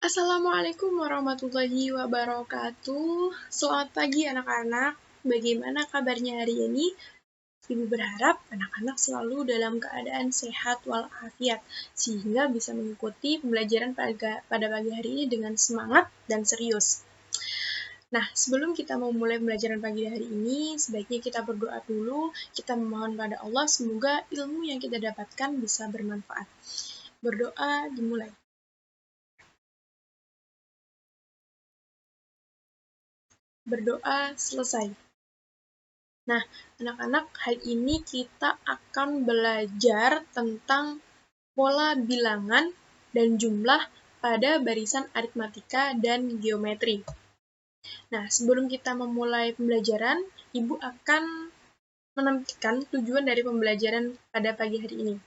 Assalamualaikum warahmatullahi wabarakatuh. Selamat pagi anak-anak. Bagaimana kabarnya hari ini? Ibu berharap anak-anak selalu dalam keadaan sehat walafiat, sehingga bisa mengikuti pembelajaran pada pagi hari ini dengan semangat dan serius. Nah, sebelum kita memulai pembelajaran pagi hari ini, sebaiknya kita berdoa dulu. Kita memohon pada Allah semoga ilmu yang kita dapatkan bisa bermanfaat. Berdoa dimulai. Berdoa selesai. Nah, anak-anak, hari ini kita akan belajar tentang pola bilangan dan jumlah pada barisan aritmatika dan geometri. Nah, sebelum kita memulai pembelajaran, Ibu akan menampilkan tujuan dari pembelajaran pada pagi hari ini.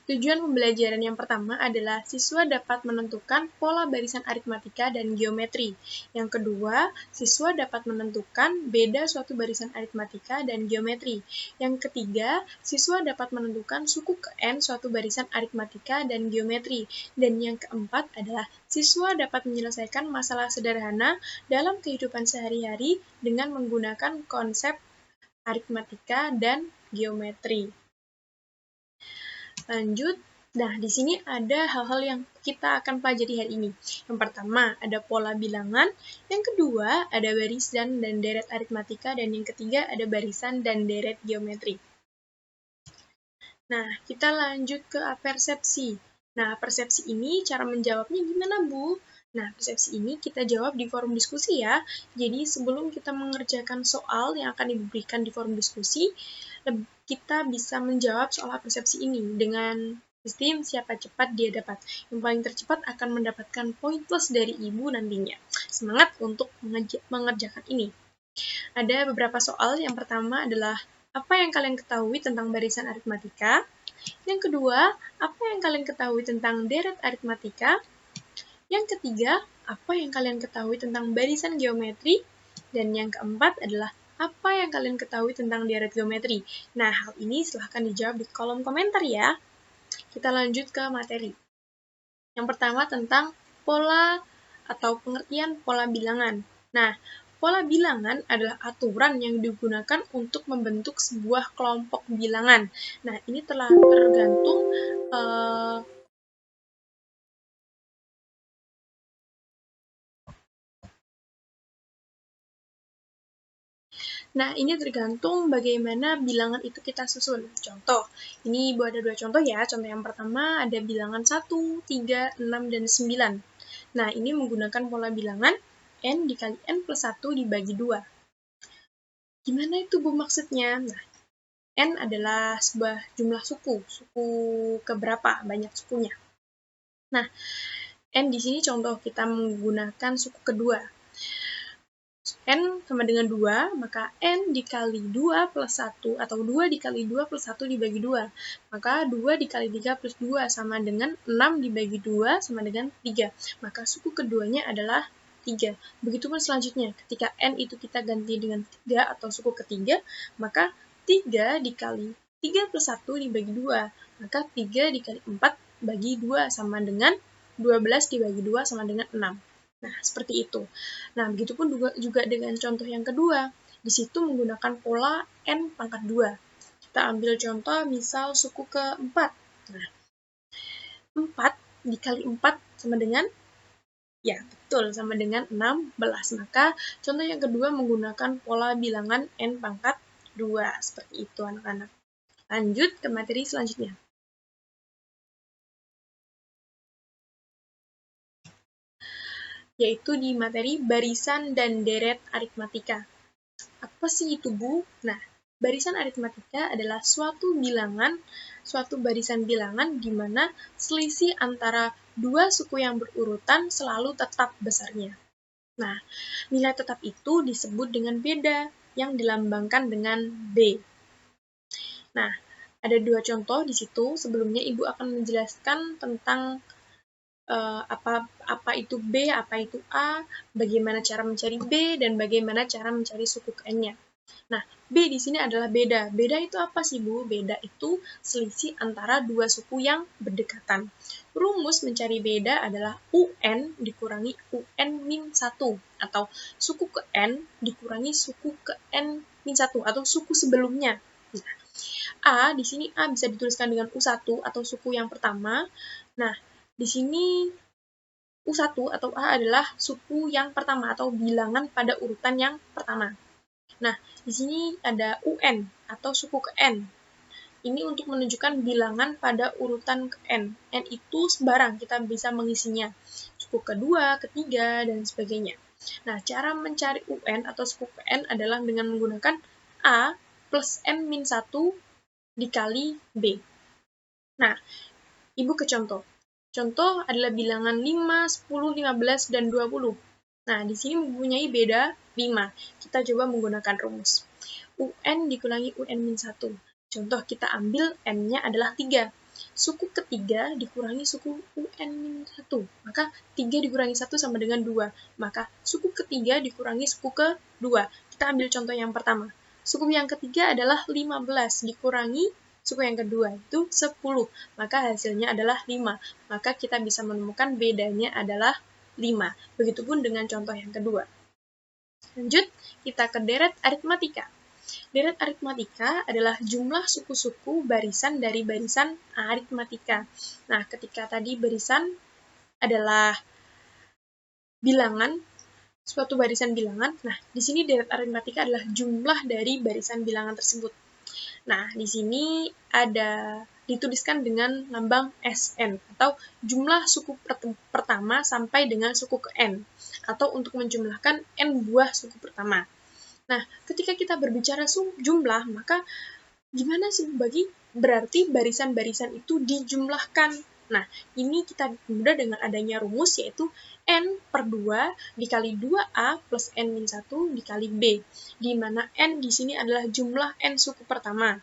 Tujuan pembelajaran yang pertama adalah siswa dapat menentukan pola barisan aritmatika dan geometri. Yang kedua, siswa dapat menentukan beda suatu barisan aritmatika dan geometri. Yang ketiga, siswa dapat menentukan suku ke N suatu barisan aritmatika dan geometri. Dan yang keempat adalah siswa dapat menyelesaikan masalah sederhana dalam kehidupan sehari-hari dengan menggunakan konsep aritmatika dan geometri. Lanjut, nah di sini ada hal-hal yang kita akan pelajari hari ini. Yang pertama, ada pola bilangan. Yang kedua, ada barisan dan deret aritmatika. Dan yang ketiga, ada barisan dan deret geometri. Nah, kita lanjut ke persepsi. Nah, persepsi ini cara menjawabnya gimana, Bu? Nah, persepsi ini kita jawab di forum diskusi ya. Jadi, sebelum kita mengerjakan soal yang akan diberikan di forum diskusi, kita bisa menjawab soal persepsi ini dengan sistem siapa cepat dia dapat. Yang paling tercepat akan mendapatkan poin plus dari Ibu nantinya. Semangat untuk mengerjakan ini. Ada beberapa soal. Yang pertama adalah apa yang kalian ketahui tentang barisan aritmatika? Yang kedua, apa yang kalian ketahui tentang deret aritmatika? Yang ketiga, apa yang kalian ketahui tentang barisan geometri? Dan yang keempat adalah apa yang kalian ketahui tentang deret geometri? Nah, hal ini silahkan dijawab di kolom komentar ya. Kita lanjut ke materi. Yang pertama tentang pola atau pengertian pola bilangan. Nah, pola bilangan adalah aturan yang digunakan untuk membentuk sebuah kelompok bilangan. Nah, ini telah tergantung ini tergantung bagaimana bilangan itu kita susun. Contoh, ini Ibu ada dua contoh ya. Contoh yang pertama ada bilangan 1, 3, 6, dan 9. Nah, ini menggunakan pola bilangan N dikali N plus 1 dibagi 2. Gimana itu Bu maksudnya? Nah, N adalah sebuah jumlah suku keberapa, banyak sukunya. Nah, N di sini contoh kita menggunakan suku kedua. N sama dengan 2, maka N dikali 2 plus 1, atau 2 dikali 2 plus 1 dibagi 2. Maka 2 dikali 3 plus 2 sama dengan 6 dibagi 2 sama dengan 3. Maka suku keduanya adalah 3. Begitupun selanjutnya, ketika N itu kita ganti dengan 3 atau suku ketiga, maka 3 dikali 3 plus 1 dibagi 2. Maka 3 dikali 4 bagi 2 sama dengan 12 dibagi 2 sama dengan 6. Nah, seperti itu. Nah, begitupun juga dengan contoh yang kedua. Di situ menggunakan pola N pangkat 2. Kita ambil contoh misal suku keempat. Nah, 4 dikali 4 sama dengan? Ya, betul, sama dengan 16. Maka contoh yang kedua menggunakan pola bilangan N pangkat 2. Seperti itu, anak-anak. Lanjut ke materi selanjutnya. Yaitu di materi barisan dan deret aritmatika. Apa sih itu, Bu? Nah, barisan aritmatika adalah suatu barisan bilangan di mana selisih antara dua suku yang berurutan selalu tetap besarnya. Nah, nilai tetap itu disebut dengan beda yang dilambangkan dengan B. Nah, ada dua contoh di situ. Sebelumnya Ibu akan menjelaskan tentang apa itu B, apa itu A, bagaimana cara mencari B, dan bagaimana cara mencari suku N-nya. Nah, B di sini adalah beda. Beda itu apa sih, Bu? Beda itu selisih antara dua suku yang berdekatan. Rumus mencari beda adalah UN dikurangi UN min 1, atau suku ke N dikurangi suku ke N min 1, atau suku sebelumnya. Nah, A, di sini A bisa dituliskan dengan U1 atau suku yang pertama. Nah, di sini U1 atau A adalah suku yang pertama atau bilangan pada urutan yang pertama. Nah, di sini ada UN atau suku ke N. Ini untuk menunjukkan bilangan pada urutan ke N. N itu sembarang, kita bisa mengisinya. Suku kedua, ketiga, dan sebagainya. Nah, cara mencari UN atau suku ke N adalah dengan menggunakan A plus M-1 dikali B. Nah, Ibu ke contoh. Contoh adalah bilangan 5, 10, 15, dan 20. Nah, di sini mempunyai beda 5. Kita coba menggunakan rumus. UN dikurangi UN-1. Contoh kita ambil N-nya adalah 3. Suku ketiga dikurangi suku UN-1. Maka 3 dikurangi 1 sama dengan 2. Maka suku ketiga dikurangi suku kedua. Kita ambil contoh yang pertama. Suku yang ketiga adalah 15 dikurangi suku yang kedua itu 10. Maka hasilnya adalah 5. Maka kita bisa menemukan bedanya adalah 5. Begitupun dengan contoh yang kedua. Lanjut, kita ke deret aritmatika. Deret aritmatika adalah jumlah suku-suku barisan dari barisan aritmatika. Nah, ketika tadi barisan adalah bilangan, suatu barisan bilangan, nah, di sini deret aritmatika adalah jumlah dari barisan bilangan tersebut. Nah, di sini ada dituliskan dengan lambang SN, atau jumlah suku pertama sampai dengan suku ke N, atau untuk menjumlahkan N buah suku pertama. Nah, ketika kita berbicara jumlah, maka gimana sih berarti barisan-barisan itu dijumlahkan. Nah, ini kita mudah dengan adanya rumus, yaitu N per 2 dikali 2A plus N-1 dikali B, di mana N di sini adalah jumlah N suku pertama.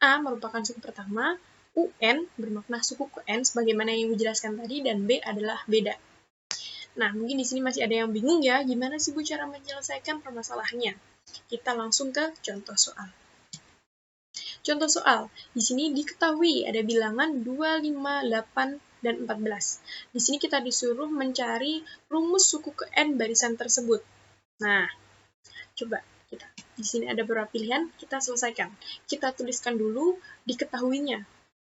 A merupakan suku pertama, UN bermakna suku ke N, sebagaimana yang dijelaskan tadi, dan B adalah beda. Nah, mungkin di sini masih ada yang bingung ya, gimana sih Bu cara menyelesaikan permasalahannya? Kita langsung ke contoh soal. Contoh soal, di sini diketahui ada bilangan 2, 5, 8, dan 14. Di sini kita disuruh mencari rumus suku ke N barisan tersebut. Nah, coba kita. Di sini ada beberapa pilihan, kita selesaikan. Kita tuliskan dulu diketahuinya.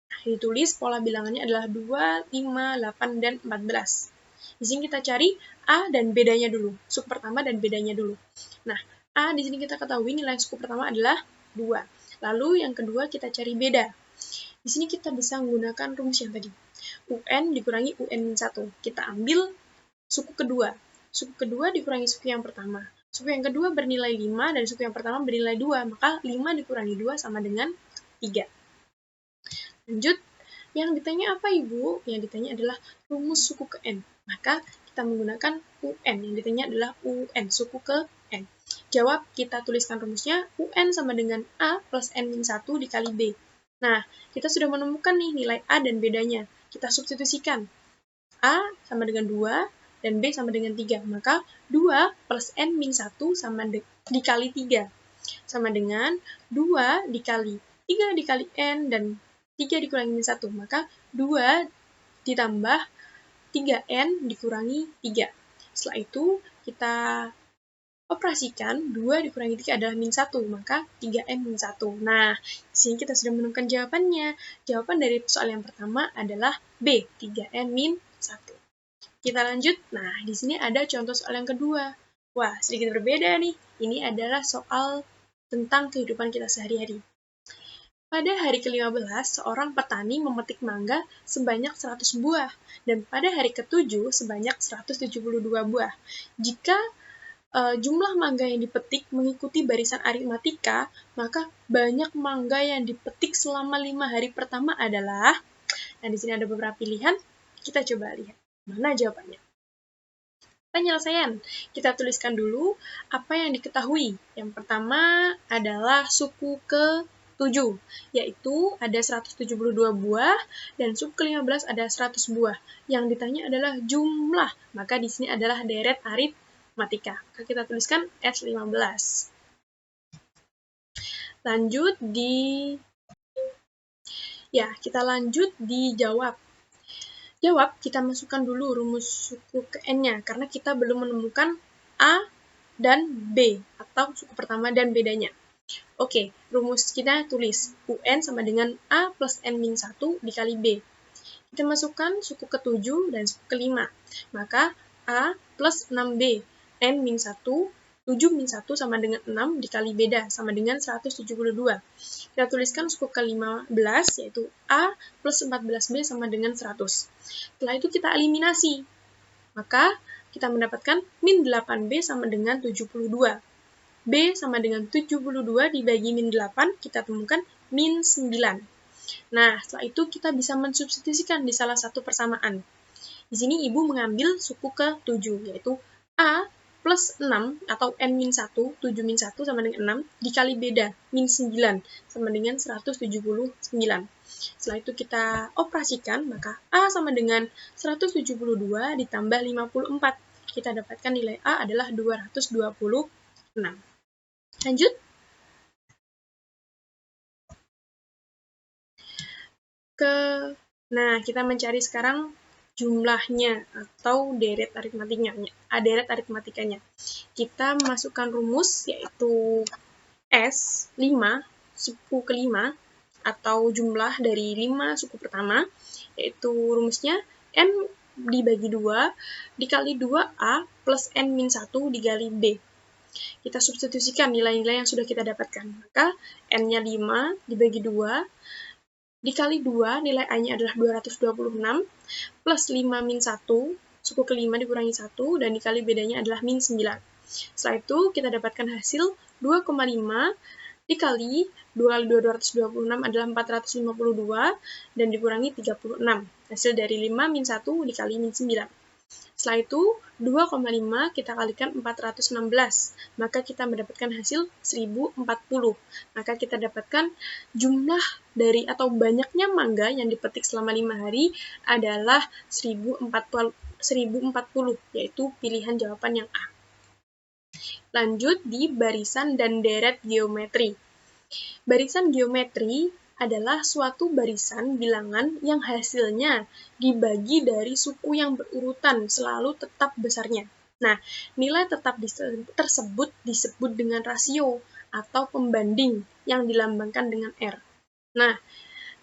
Nah, ditulis pola bilangannya adalah 2, 5, 8, dan 14. Di sini kita cari A dan bedanya dulu. Suku pertama dan bedanya dulu. Nah, A di sini kita ketahui nilai suku pertama adalah 2. Lalu yang kedua kita cari beda. Di sini kita bisa menggunakan rumus yang tadi. UN dikurangi UN-1. Kita ambil suku kedua. Suku kedua dikurangi suku yang pertama. Suku yang kedua bernilai 5 dan suku yang pertama bernilai 2. Maka 5 dikurangi 2 sama dengan 3. Lanjut, yang ditanya apa Ibu? Yang ditanya adalah rumus suku ke N. Maka kita menggunakan UN. Yang ditanya adalah UN, suku ke N. Jawab, kita tuliskan rumusnya, UN sama dengan A plus N-1 dikali B. Nah, kita sudah menemukan nih nilai A dan bedanya. Kita substitusikan. A sama dengan 2, dan B sama dengan 3. Maka 2 plus N-1 sama dikali 3. Sama dengan 2 dikali 3 dikali N, dan 3 dikurangi min 1. Maka 2 ditambah 3N dikurangi 3. Setelah itu, kita operasikan 2 dikurangi 3 adalah min 1, maka 3N min 1. Nah, di sini kita sudah menemukan jawabannya. Jawaban dari soal yang pertama adalah B, 3N min 1. Kita lanjut. Nah, di sini ada contoh soal yang kedua. Wah, sedikit berbeda nih. Ini adalah soal tentang kehidupan kita sehari-hari. Pada hari ke-15, seorang petani memetik mangga sebanyak 100 buah, dan pada hari ke-7 sebanyak 172 buah. Jika jumlah mangga yang dipetik mengikuti barisan aritmatika, maka banyak mangga yang dipetik selama 5 hari pertama adalah, nah di sini ada beberapa pilihan, kita coba lihat mana jawabannya. Penyelesaian, kita tuliskan dulu apa yang diketahui. Yang pertama adalah suku ke-7, yaitu ada 172 buah, dan suku ke-15 ada 100 buah. Yang ditanya adalah jumlah, maka di sini adalah deret aritmatika. Maka kita tuliskan S15. Lanjut kita lanjut di jawab. Jawab, kita masukkan dulu rumus suku ke N-nya, karena kita belum menemukan A dan B, atau suku pertama dan bedanya. Oke, rumus kita tulis, UN sama dengan A plus N-1 dikali B. Kita masukkan suku ke-7 dan suku ke-5, maka A plus 6B, N-1, 7-1 sama dengan 6 dikali beda, sama dengan 172. Kita tuliskan suku ke-15, yaitu A plus 14B sama dengan 100. Setelah itu kita eliminasi, maka kita mendapatkan min 8B sama dengan 72. B sama dengan 72 dibagi min 8, kita temukan min 9. Nah, setelah itu kita bisa mensubstitusikan di salah satu persamaan. Di sini Ibu mengambil suku ke-7, yaitu A plus 6 atau N-1, 7-1 sama dengan 6, dikali beda, min 9, sama dengan 179. Setelah itu kita operasikan, maka A sama dengan 172 ditambah 54. Kita dapatkan nilai A adalah 226. Lanjut. Nah, kita mencari sekarang jumlahnya atau deret aritmatikanya. Kita masukkan rumus, yaitu S5, suku ke-5, atau jumlah dari 5 suku pertama, yaitu rumusnya N dibagi 2 dikali 2A plus N-1 dikali B. Kita substitusikan nilai-nilai yang sudah kita dapatkan. Maka N-nya 5 dibagi 2, dikali 2, nilai A-nya adalah 226, plus 5 min 1, suku ke-5 dikurangi 1, dan dikali bedanya adalah min 9. Setelah itu, kita dapatkan hasil 2,5 dikali 2 kali 226 adalah 452, dan dikurangi 36. Hasil dari 5 min 1 dikali min 9. Setelah itu, 2,5 kita kalikan 416, maka kita mendapatkan hasil 1040. Maka kita dapatkan jumlah dari atau banyaknya mangga yang dipetik selama 5 hari adalah 1040, yaitu pilihan jawaban yang A. Lanjut di barisan dan deret geometri. Barisan geometri adalah suatu barisan bilangan yang hasilnya dibagi dari suku yang berurutan selalu tetap besarnya. Nah, nilai tetap tersebut disebut dengan rasio atau pembanding yang dilambangkan dengan R. Nah,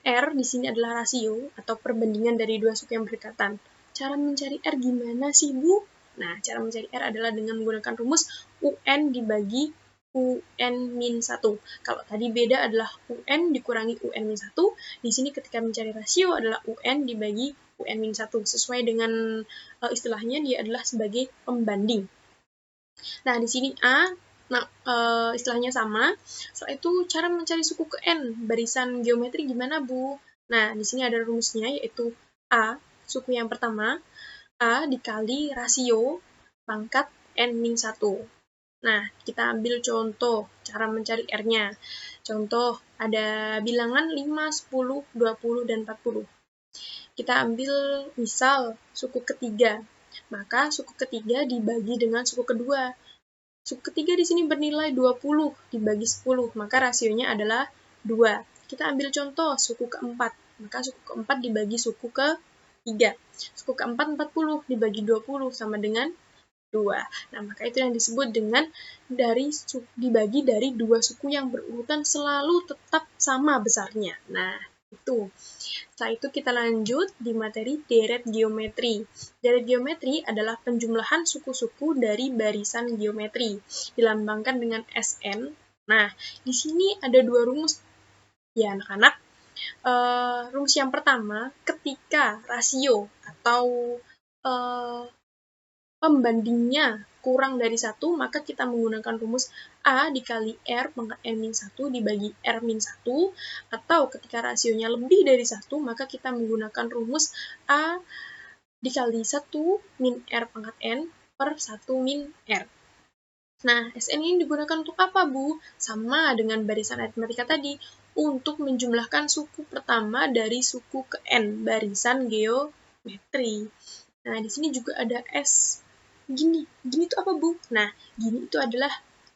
R di sini adalah rasio atau perbandingan dari dua suku yang berdekatan. Cara mencari R gimana sih, Bu? Nah, cara mencari R adalah dengan menggunakan rumus UN dibagi UN-1. Kalau tadi beda adalah UN dikurangi UN-1, di sini ketika mencari rasio adalah UN dibagi UN-1. Sesuai dengan istilahnya, dia adalah sebagai pembanding. Nah, di sini A, istilahnya sama. Setelah itu, cara mencari suku ke N, barisan geometri gimana, Bu? Nah, di sini ada rumusnya, yaitu A, suku yang pertama, A dikali rasio pangkat N-1. Nah, kita ambil contoh cara mencari R-nya. Contoh, ada bilangan 5, 10, 20, dan 40. Kita ambil misal suku ketiga. Maka suku ketiga dibagi dengan suku kedua. Suku ketiga di sini bernilai 20 dibagi 10, maka rasionya adalah 2. Kita ambil contoh suku keempat. Maka suku keempat dibagi suku ketiga. Suku keempat 40 dibagi 20 sama dengan 2. Nah, maka itu yang disebut dengan dibagi dari dua suku yang berurutan selalu tetap sama besarnya. Nah, itu. Setelah itu kita lanjut di materi deret geometri. Deret geometri adalah penjumlahan suku-suku dari barisan geometri, dilambangkan dengan SN. Nah, di sini ada dua rumus ya anak-anak. Rumus yang pertama, ketika rasio atau pembandingnya kurang dari 1, maka kita menggunakan rumus A dikali R pangkat N-1 dibagi R-1, atau ketika rasionya lebih dari 1, maka kita menggunakan rumus A dikali 1 min R pangkat N per 1 min R. Nah, SN ini digunakan untuk apa, Bu? Sama dengan barisan aritmatika tadi, untuk menjumlahkan suku pertama dari suku ke N, barisan geometri. Nah, di sini juga ada S. Gini itu apa, Bu? Nah, gini itu adalah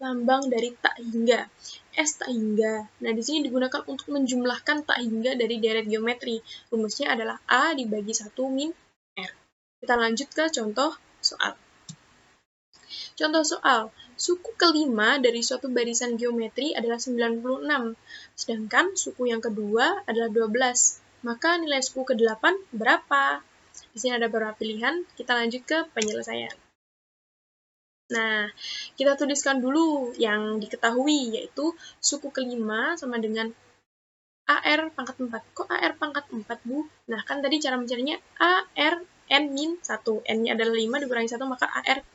lambang dari tak hingga. S tak hingga. Nah, di sini digunakan untuk menjumlahkan tak hingga dari deret geometri. Rumusnya adalah A dibagi 1 min R. Kita lanjut ke contoh soal. Contoh soal, suku kelima dari suatu barisan geometri adalah 96, sedangkan suku yang kedua adalah 12. Maka nilai suku ke-8 berapa? Di sini ada beberapa pilihan, kita lanjut ke penyelesaian. Nah, kita tuliskan dulu yang diketahui, yaitu suku kelima sama dengan AR pangkat 4. Kok AR pangkat 4, Bu? Nah, kan tadi cara mencarinya AR N-1. N-nya adalah 5 dikurangi 1, maka AR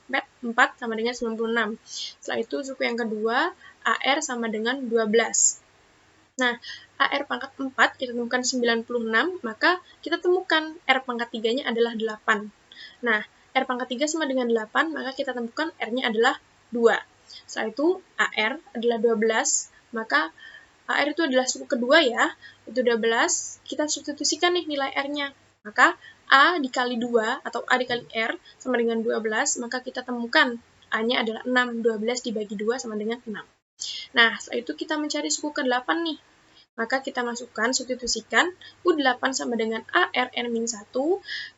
4 sama dengan 96. Setelah itu, suku yang kedua, AR sama dengan 12. Nah, AR pangkat 4, kita temukan 96, maka kita temukan R pangkat 3-nya adalah 8. Nah, R pangkat 3 sama dengan 8, maka kita temukan R-nya adalah 2. Setelah itu, AR adalah 12, maka AR itu adalah suku kedua ya, itu 12, kita substitusikan nih nilai R-nya. Maka A dikali 2 atau A dikali R sama dengan 12, maka kita temukan A-nya adalah 6, 12 dibagi 2 sama dengan 6. Nah, setelah itu kita mencari suku ke-8 nih. Maka kita masukkan, substitusikan, U8 sama dengan AR N-1,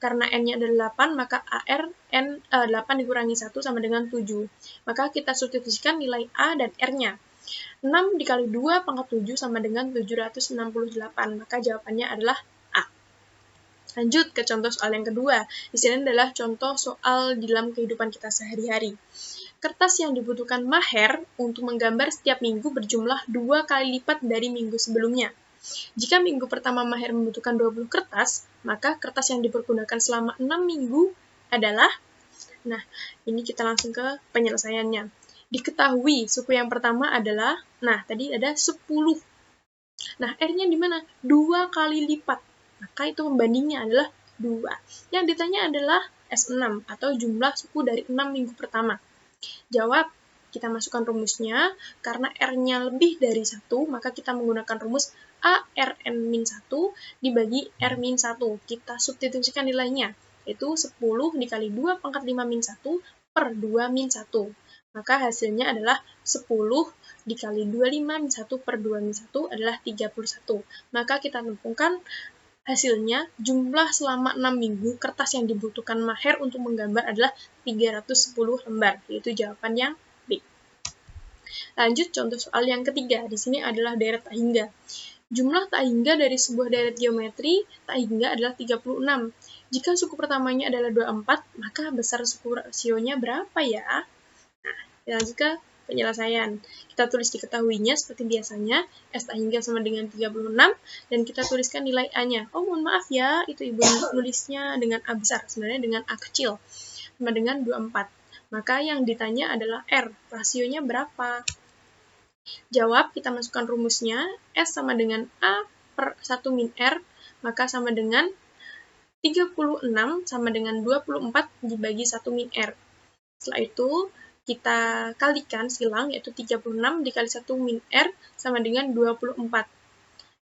karena N-nya adalah 8, maka AR 8 dikurangi 1 sama dengan 7. Maka kita substitusikan nilai A dan R-nya. 6 dikali 2 pangkat 7 sama dengan 768, maka jawabannya adalah A. Lanjut ke contoh soal yang kedua. Di sini adalah contoh soal dalam kehidupan kita sehari-hari. Kertas yang dibutuhkan Maher untuk menggambar setiap minggu berjumlah 2 kali lipat dari minggu sebelumnya. Jika minggu pertama Maher membutuhkan 20 kertas, maka kertas yang dipergunakan selama 6 minggu adalah, nah, ini kita langsung ke penyelesaiannya. Diketahui suku yang pertama adalah, nah, tadi ada 10. Nah, R-nya di mana? 2 kali lipat. Maka itu pembandingnya adalah 2. Yang ditanya adalah S6 atau jumlah suku dari 6 minggu pertama. Jawab, kita masukkan rumusnya, karena R-nya lebih dari 1, maka kita menggunakan rumus ARN-1 dibagi R-1. Kita substitusikan nilainya, yaitu 10 dikali 2 pangkat 5 min 1 per 2 min 1. Maka hasilnya adalah 10 dikali 25 min 1 per 2 min 1 adalah 31. Maka kita temukan hasilnya, jumlah selama 6 minggu kertas yang dibutuhkan Maher untuk menggambar adalah 310 lembar, yaitu jawaban yang B. Lanjut contoh soal yang ketiga, di sini adalah deret tak hingga. Jumlah tak hingga dari sebuah deret geometri tak hingga adalah 36. Jika suku pertamanya adalah 24, maka besar suku rasionya berapa ya? Nah, kita lanjut ke penyelesaian. Kita tulis diketahuinya seperti biasanya, S tak hingga sama dengan 36, dan kita tuliskan nilai A-nya. Oh, mohon maaf ya, itu Ibu nulisnya dengan A besar, sebenarnya dengan A kecil, sama dengan 24. Maka yang ditanya adalah R, rasionya berapa? Jawab, kita masukkan rumusnya, S sama dengan A per 1 min R, maka sama dengan 36 sama dengan 24 dibagi 1 min R. Setelah itu, kita kalikan silang, yaitu 36 dikali 1 min R sama dengan 24.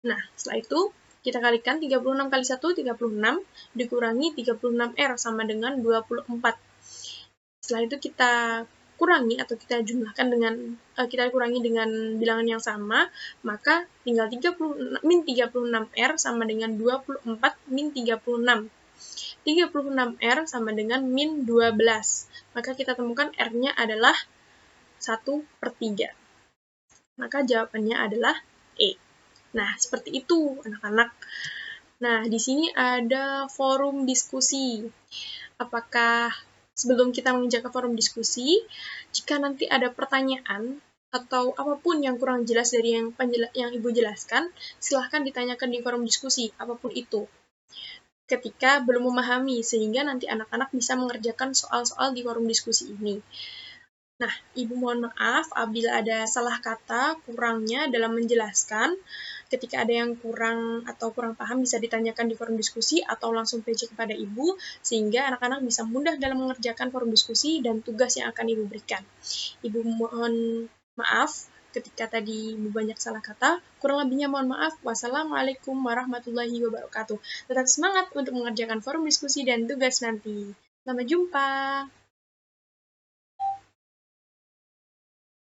Nah, setelah itu, kita kalikan 36 kali 1, 36, dikurangi 36R sama dengan 24. Setelah itu kita kurangi atau kita jumlahkan dengan, kita kurangi dengan bilangan yang sama, maka tinggal min 36R sama dengan 24 min 36. 36R sama dengan min 12. Maka kita temukan R-nya adalah 1/3. Maka jawabannya adalah E. Nah, seperti itu anak-anak. Nah, di sini ada forum diskusi. Apakah sebelum kita menginjak ke forum diskusi, jika nanti ada pertanyaan atau apapun yang kurang jelas dari yang Ibu jelaskan, silahkan ditanyakan di forum diskusi, apapun itu, ketika belum memahami, sehingga nanti anak-anak bisa mengerjakan soal-soal di forum diskusi ini. Nah, Ibu mohon maaf apabila ada salah kata, kurangnya dalam menjelaskan. Ketika ada yang kurang atau kurang paham, bisa ditanyakan di forum diskusi atau langsung PC kepada Ibu, sehingga anak-anak bisa mudah dalam mengerjakan forum diskusi dan tugas yang akan Ibu berikan. Ibu mohon maaf ketika tadi banyak salah kata, kurang lebihnya mohon maaf. Wassalamualaikum warahmatullahi wabarakatuh. Tetap semangat untuk mengerjakan forum diskusi dan tugas nanti. Sampai jumpa.